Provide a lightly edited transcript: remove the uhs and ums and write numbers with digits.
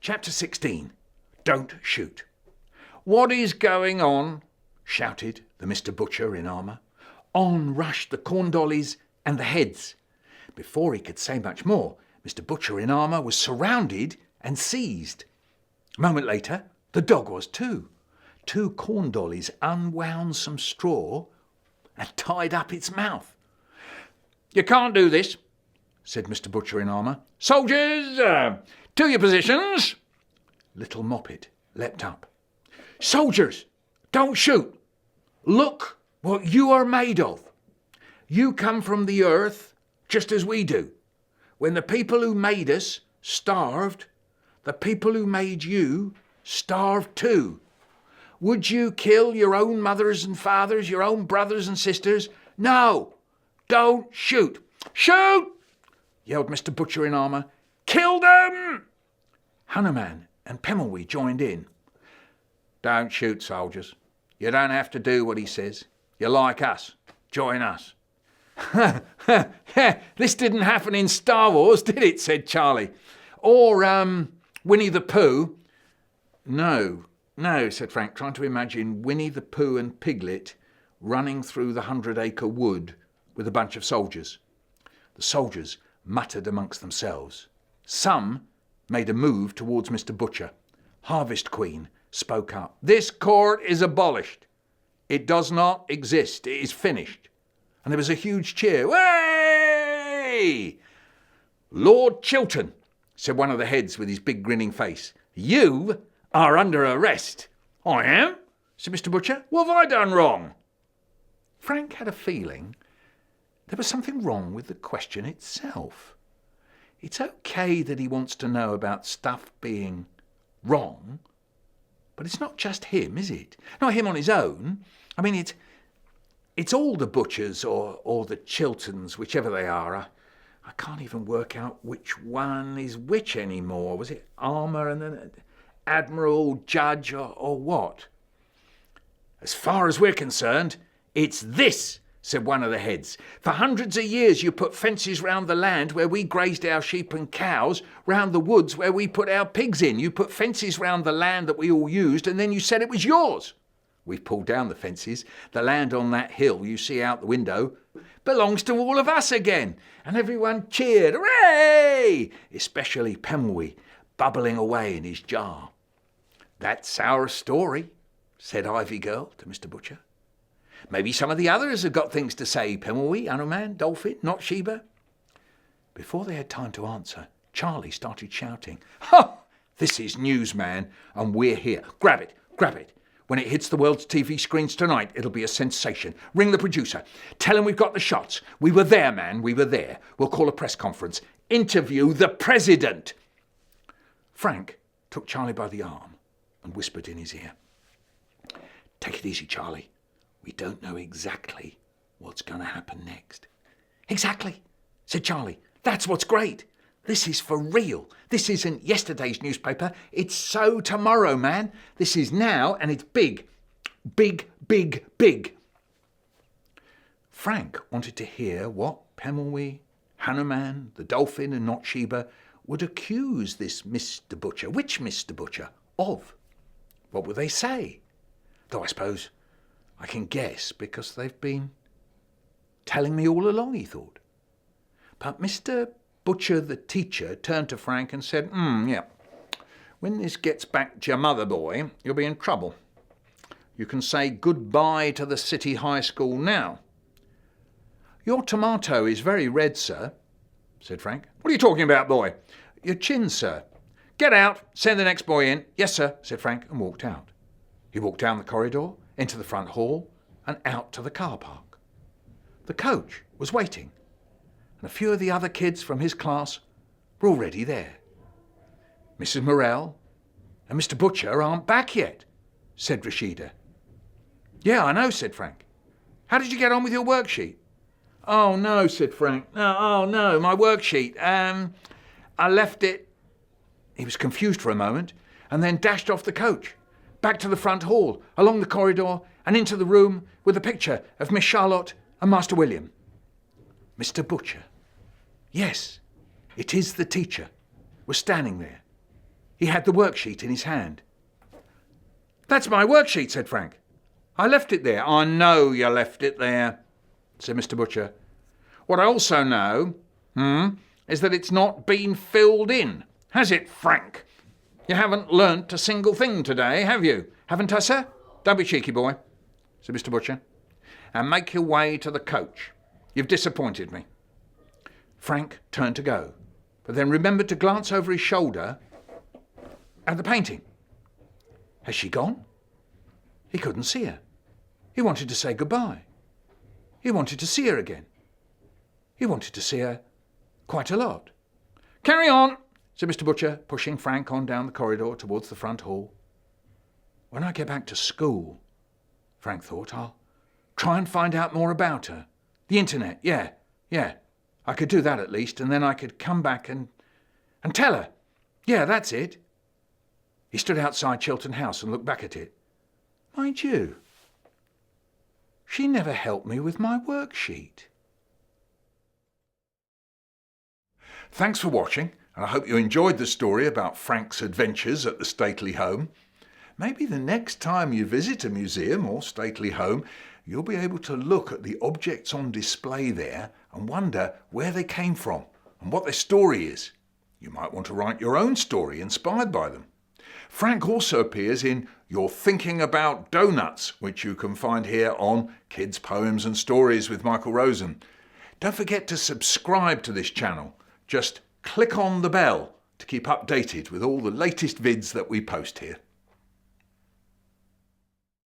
Chapter 16. Don't shoot. "What is going on?" shouted the Mr. Butcher in armour. On rushed the corn dollies and the heads. Before he could say much more, Mr. Butcher in armour was surrounded and seized. A moment later, the dog was too. 2 corn dollies unwound some straw and tied up its mouth. "You can't do this," said Mr. Butcher in armour. "Soldiers, to your positions." Little Moppet leapt up. "Soldiers, don't shoot. Look what you are made of. You come from the earth just as we do. When the people who made us starved, the people who made you starved too. Would you kill your own mothers and fathers, your own brothers and sisters? No, don't shoot." "Shoot!" yelled Mr. Butcher in armour. "Kill them!" Hanuman and Pemulwuy joined in. "Don't shoot, soldiers. You don't have to do what he says. You're like us. Join us." "This didn't happen in Star Wars, did it?" said Charlie. "Or Winnie the Pooh." No, said Frank, trying to imagine Winnie the Pooh and Piglet running through the 100-acre wood with a bunch of soldiers. The soldiers muttered amongst themselves. Some made a move towards Mr. Butcher. Harvest Queen spoke up. "This court is abolished. It does not exist. It is finished." And there was a huge cheer. "Way!" "Lord Chiltern," said one of the heads with his big grinning face, "you are under arrest." "I am?" said Mr. Butcher. "What have I done wrong?" Frank had a feeling there was something wrong with the question itself. It's okay that he wants to know about stuff being wrong, but it's not just him, is it? Not him on his own. I mean, it's all the Butchers or the Chilterns, whichever they are. I can't even work out which one is which anymore. Was it Armour and then Admiral, Judge, or what? "As far as we're concerned, it's this," said one of the heads. "For hundreds of years you put fences round the land where we grazed our sheep and cows, round the woods where we put our pigs in. You put fences round the land that we all used, and then you said it was yours. We've pulled down the fences. The land on that hill you see out the window belongs to all of us again." And everyone cheered. "Hooray!" Especially Pemulwuy, bubbling away in his jar. "That's our story," said Ivy Girl to Mr. Butcher. "Maybe some of the others have got things to say, Pemulwuy, Hanuman, Dolphin, Not-Sheba." Before they had time to answer, Charlie started shouting, "Ha! This is news, man, and we're here. Grab it, grab it. When it hits the world's TV screens tonight, it'll be a sensation. Ring the producer. Tell him we've got the shots. We were there, man, we were there. We'll call a press conference. Interview the president." Frank took Charlie by the arm and whispered in his ear, "Take it easy, Charlie. We don't know exactly what's going to happen next." "Exactly," said Charlie. "That's what's great. This is for real. This isn't yesterday's newspaper. It's so tomorrow, man. This is now, and it's big. Big, big, big." Frank wanted to hear what Pemulwuy, Hanuman, the Dolphin, and Not-Sheba would accuse this Mr. Butcher, which Mr. Butcher, of. What would they say? Though I suppose I can guess because they've been telling me all along, he thought. But Mr. Butcher the teacher turned to Frank and said, yeah, when this gets back to your mother, boy, you'll be in trouble. You can say goodbye to the city high school now." "Your tomato is very red, sir," said Frank. "What are you talking about, boy?" "Your chin, sir." "Get out. Send the next boy in." "Yes, sir," said Frank, and walked out. He walked down the corridor, into the front hall, and out to the car park. The coach was waiting, and a few of the other kids from his class were already there. "Mrs. Morell and Mr. Butcher aren't back yet," said Rashida. "Yeah, I know," said Frank. "How did you get on with your worksheet?" "Oh, no," said Frank. No, my worksheet. I left it." He was confused for a moment, and then dashed off the coach, back to the front hall, along the corridor, and into the room with a picture of Miss Charlotte and Master William. Mr. Butcher, yes, it is the teacher, was standing there. He had the worksheet in his hand. "That's my worksheet," said Frank. "I left it there." "I know you left it there," said Mr. Butcher. "What I also know, is that it's not been filled in. Has it, Frank? You haven't learnt a single thing today, have you? Haven't I, sir? Don't be cheeky, boy," said Mr. Butcher. "And make your way to the coach. You've disappointed me." Frank turned to go, but then remembered to glance over his shoulder at the painting. Has she gone? He couldn't see her. He wanted to say goodbye. He wanted to see her again. He wanted to see her quite a lot. "Carry on," said Mr. Butcher, pushing Frank on down the corridor towards the front hall. "When I get back to school," Frank thought, "I'll try and find out more about her. The internet, yeah. I could do that at least, and then I could come back and tell her. Yeah, that's it." He stood outside Chiltern House and looked back at it. Mind you, she never helped me with my worksheet. Thanks for watching, and I hope you enjoyed the story about Frank's adventures at the stately home. Maybe the next time you visit a museum or stately home, you'll be able to look at the objects on display there and wonder where they came from and what their story is. You might want to write your own story inspired by them. Frank also appears in You're Thinking About Doughnuts, which you can find here on Kids Poems and Stories with Michael Rosen. Don't forget to subscribe to this channel. Just click on the bell to keep updated with all the latest vids that we post here.